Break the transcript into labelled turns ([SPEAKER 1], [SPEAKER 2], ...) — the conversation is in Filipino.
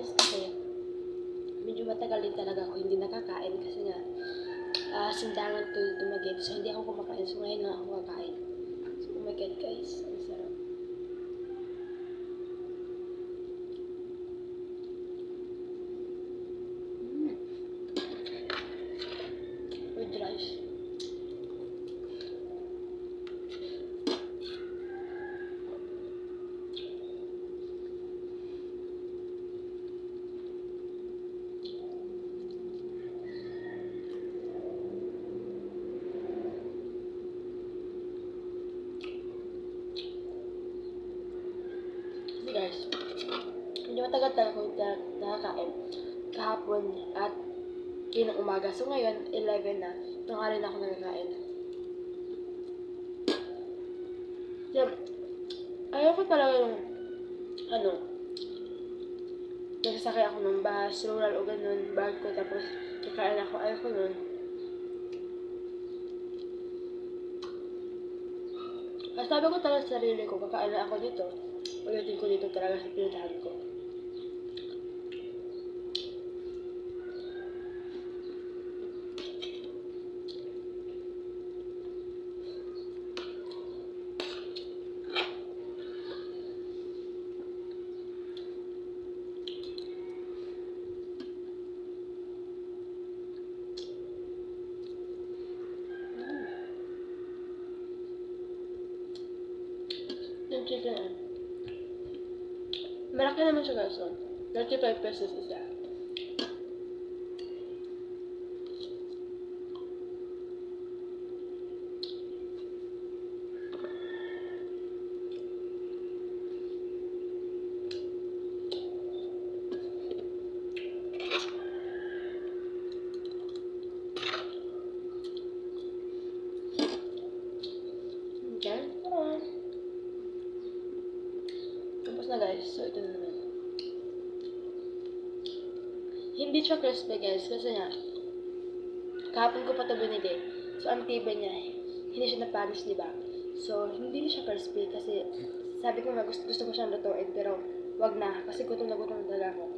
[SPEAKER 1] guys kasi medyo matagal din talaga ako hindi nakakain kasi nga sindangan to dumagit. So hindi ako kumakain. So ngayon na ako kakain. So oh my god guys, ang sarap. With rice. Guys, medyo matagal talaga ako nakakain kahapon at yun ang umaga. So ngayon, 11 na. Tanghali na ako nakakain. So, ayaw ko talaga yung nagsasakay ako ng bus, rural o ganun, bag ko, tapos kakain ako. Ayaw ko nun. At sabi ko talaga sa sarili ko, kakain na ako dito. Ulitin ko dito talaga sa pinuntahan ko. Yung chicken malaki naman siya guys. 35 pesos isa. Okay. Tapos na guys. So ito na naman. Hindi siya crispy guys kasi nga kahapon ko pa ito binili. So ang tibay niya hindi siya napanis, diba? So hindi siya crispy kasi sabi ko nga gusto ko siyang lutuin pero wag na kasi gutom na talaga ako.